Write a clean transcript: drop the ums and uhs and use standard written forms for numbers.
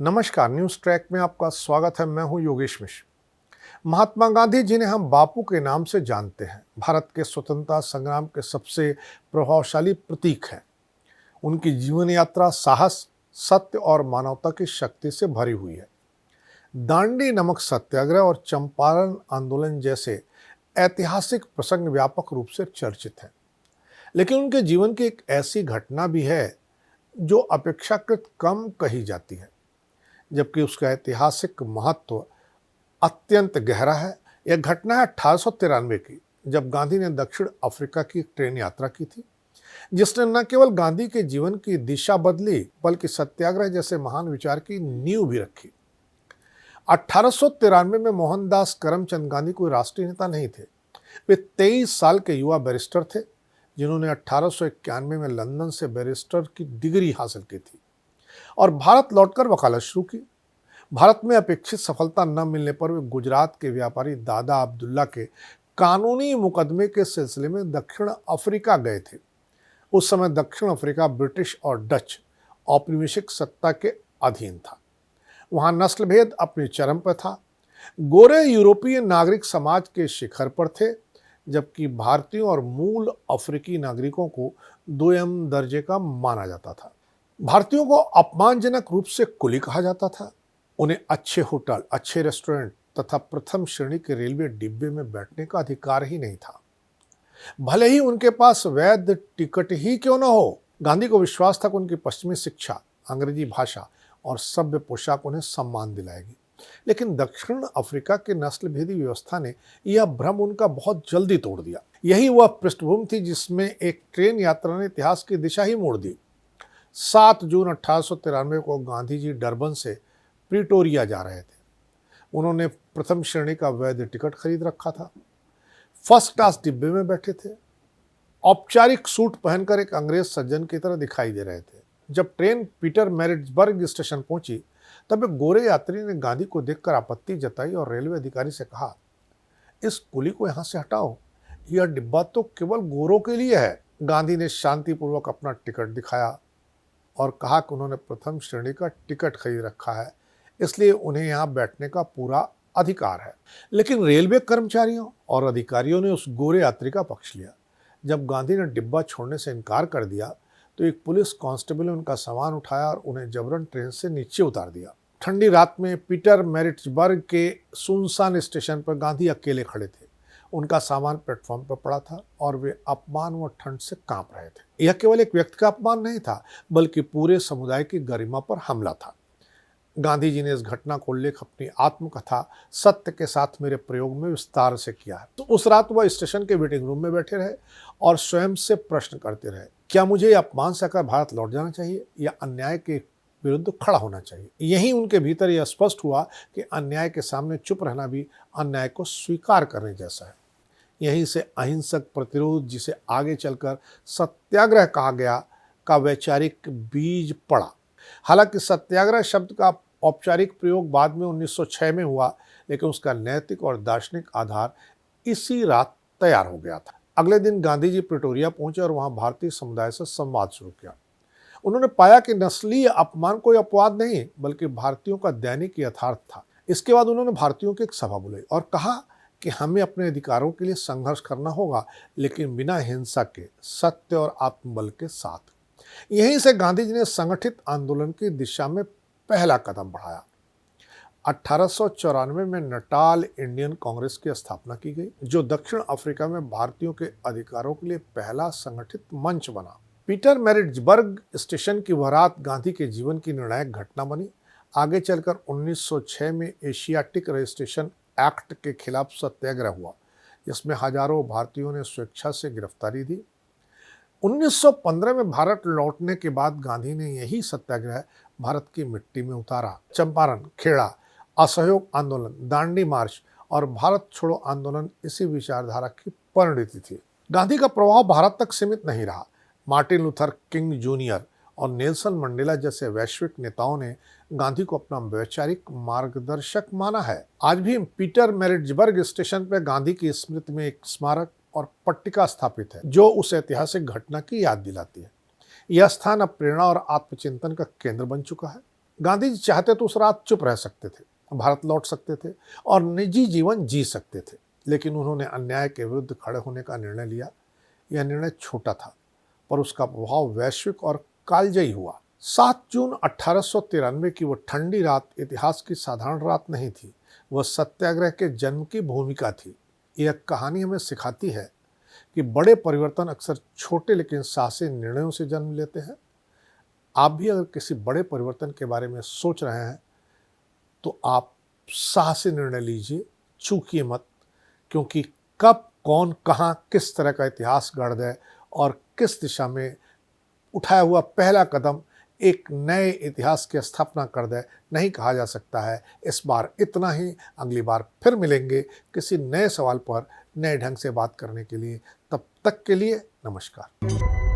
नमस्कार, news track में आपका स्वागत है। मैं हूं योगेश मिश्र। महात्मा गांधी जिन्हें हम बापू के नाम से जानते हैं, भारत के स्वतंत्रता संग्राम के सबसे प्रभावशाली प्रतीक हैं। उनकी जीवन यात्रा साहस, सत्य और मानवता की शक्ति से भरी हुई है। दांडी नमक सत्याग्रह और चंपारण आंदोलन जैसे ऐतिहासिक प्रसंग व्यापक रूप से चर्चित हैं, लेकिन उनके जीवन की एक ऐसी घटना भी है जो अपेक्षाकृत कम कही जाती है, जबकि उसका ऐतिहासिक महत्व अत्यंत गहरा है। यह घटना है 1893 की, जब गांधी ने दक्षिण अफ्रीका की एक ट्रेन यात्रा की थी, जिसने न केवल गांधी के जीवन की दिशा बदली बल्कि सत्याग्रह जैसे महान विचार की नींव भी रखी। 1893 में मोहनदास करमचंद गांधी कोई राष्ट्रीय नेता नहीं थे। वे 23 साल के युवा बैरिस्टर थे, जिन्होंने 1891 में लंदन से बैरिस्टर की डिग्री हासिल की थी और भारत लौटकर वकालत शुरू की। भारत में अपेक्षित सफलता न मिलने पर वे गुजरात के व्यापारी दादा अब्दुल्ला के कानूनी मुकदमे के सिलसिले में दक्षिण अफ्रीका गए थे। उस समय दक्षिण अफ्रीका ब्रिटिश और डच औपनिवेशिक सत्ता के अधीन था। वहां नस्ल भेद अपने चरम पर था। गोरे यूरोपीय नागरिक समाज के शिखर पर थे, जबकि भारतीयों और मूल अफ्रीकी नागरिकों को दोयम दर्जे का माना जाता था। भारतीयों को अपमानजनक रूप से कुली कहा जाता था। उन्हें अच्छे होटल, अच्छे रेस्टोरेंट तथा प्रथम श्रेणी के रेलवे डिब्बे में बैठने का अधिकार ही नहीं था, भले ही उनके पास वैध टिकट ही क्यों न हो। गांधी को विश्वास था कि उनकी पश्चिमी शिक्षा, अंग्रेजी भाषा और सभ्य पोशाक उन्हें सम्मान दिलाएगी, लेकिन दक्षिण अफ्रीका के नस्ल भेदी व्यवस्था ने यह भ्रम उनका बहुत जल्दी तोड़ दिया। यही वह पृष्ठभूमि थी जिसमें एक ट्रेन यात्रा ने इतिहास की दिशा ही मोड़ दी। 7 जून 1893 को गांधी जी डरबन से प्रिटोरिया जा रहे थे। उन्होंने प्रथम श्रेणी का वैध टिकट खरीद रखा था, फर्स्ट क्लास डिब्बे में बैठे थे, औपचारिक सूट पहनकर एक अंग्रेज सज्जन की तरह दिखाई दे रहे थे। जब ट्रेन पीटरमैरिट्जबर्ग स्टेशन पहुंची, तब एक गोरे यात्री ने गांधी को देखकर आपत्ति जताई और रेलवे अधिकारी से कहा, इस कुली को यहां से हटाओ, यह डिब्बा तो केवल गोरों के लिए है। गांधी ने शांतिपूर्वक अपना टिकट दिखाया और कहा कि उन्होंने प्रथम श्रेणी का टिकट खरीद रखा है, इसलिए उन्हें यहां बैठने का पूरा अधिकार है। लेकिन रेलवे कर्मचारियों और अधिकारियों ने उस गोरे यात्री का पक्ष लिया। जब गांधी ने डिब्बा छोड़ने से इनकार कर दिया, तो एक पुलिस कांस्टेबल ने उनका सामान उठाया और उन्हें जबरन ट्रेन से नीचे उतार दिया। ठंडी रात में पीटरमैरिट्जबर्ग के सुनसान स्टेशन पर गांधी अकेले खड़े थे। उनका सामान प्लेटफॉर्म पर पड़ा था और वे अपमान व ठंड से कांप रहे थे। यह केवल एक व्यक्ति का अपमान नहीं था, बल्कि पूरे समुदाय की गरिमा पर हमला था। गांधी जी ने इस घटना को उल्लेख अपनी आत्मकथा सत्य के साथ मेरे प्रयोग में विस्तार से किया है। तो उस रात वह स्टेशन के वेटिंग रूम में बैठे रहे और स्वयं से प्रश्न करते रहे, क्या मुझे यह अपमान सहकर भारत लौट जाना चाहिए या अन्याय के विरुद्ध खड़ा होना चाहिए। यही उनके भीतर यह स्पष्ट हुआ कि अन्याय के सामने चुप रहना भी अन्याय को स्वीकार करने जैसा है। यहीं से अहिंसक प्रतिरोध, जिसे आगे चलकर सत्याग्रह कहा गया, का वैचारिक बीज पड़ा। हालांकि सत्याग्रह शब्द का औपचारिक प्रयोग बाद में 1906 में हुआ, लेकिन उसका नैतिक और दार्शनिक आधार इसी रात तैयार हो गया था। अगले दिन गांधी जी प्रिटोरिया पहुंचे और वहां भारतीय समुदाय से संवाद शुरू किया। उन्होंने पाया कि नस्लीय अपमान कोई अपवाद नहीं, बल्कि भारतीयों का दैनिक यथार्थ था। इसके बाद उन्होंने भारतीयों की एक सभा बुलाई और कहा कि हमें अपने अधिकारों के लिए संघर्ष करना होगा, लेकिन बिना हिंसा के, सत्य और आत्मबल के साथ। यहीं से गांधी जी ने संगठित आंदोलन की दिशा में पहला कदम बढ़ाया। 1894 में नटाल इंडियन कांग्रेस की स्थापना की गई, जो दक्षिण अफ्रीका में भारतीयों के अधिकारों के लिए पहला संगठित मंच बना। पीटरमैरिट्जबर्ग स्टेशन की वह रात गांधी के जीवन की निर्णायक घटना बनी। आगे चलकर 1906 में एशियाटिक रजिस्ट्रेशन एक्ट के खिलाफ सत्याग्रह हुआ, जिसमें हजारों भारतीयों ने स्वेच्छा से गिरफ्तारी दी। 1915 में भारत लौटने के बाद गांधी ने यही सत्याग्रह भारत की मिट्टी में उतारा। चंपारण, खेड़ा, असहयोग आंदोलन, दांडी मार्च और भारत छोड़ो आंदोलन इसी विचारधारा की परिणति थी। गांधी का प्रभाव भारत तक सीमित नहीं रहा। मार्टिन लूथर किंग जूनियर और नेल्सन मंडेला जैसे वैश्विक नेताओं ने गांधी को अपना वैचारिक मार्गदर्शक माना है। आज भी पीटरमैरिट्जबर्ग स्टेशन पर गांधी की स्मृति में एक स्मारक और पट्टिका स्थापित है, जो उस ऐतिहासिक घटना की याद दिलाती है। यह स्थान अब प्रेरणा और आत्मचिंतन का केंद्र बन चुका है। गांधी जी चाहते तो उस रात चुप रह सकते थे, भारत लौट सकते थे और निजी जीवन जी सकते थे, लेकिन उन्होंने अन्याय के विरुद्ध खड़े होने का निर्णय लिया। यह निर्णय छोटा था, पर उसका प्रभाव वैश्विक और कालजयी हुआ। 7 जून 1893 की वो ठंडी रात इतिहास की साधारण रात नहीं थी, वह सत्याग्रह के जन्म की भूमिका थी। यह कहानी हमें सिखाती है कि बड़े परिवर्तन अक्सर छोटे लेकिन साहसी निर्णयों से जन्म लेते हैं। आप भी अगर किसी बड़े परिवर्तन के बारे में सोच रहे हैं तो आप साहसी निर्णय लीजिए, चूकिए मत, क्योंकि कब कौन कहाँ किस तरह का इतिहास गढ़ दे और किस दिशा में उठाया हुआ पहला कदम एक नए इतिहास की स्थापना कर दे, नहीं कहा जा सकता है। इस बार इतना ही, अगली बार फिर मिलेंगे किसी नए सवाल पर नए ढंग से बात करने के लिए। तब तक के लिए नमस्कार।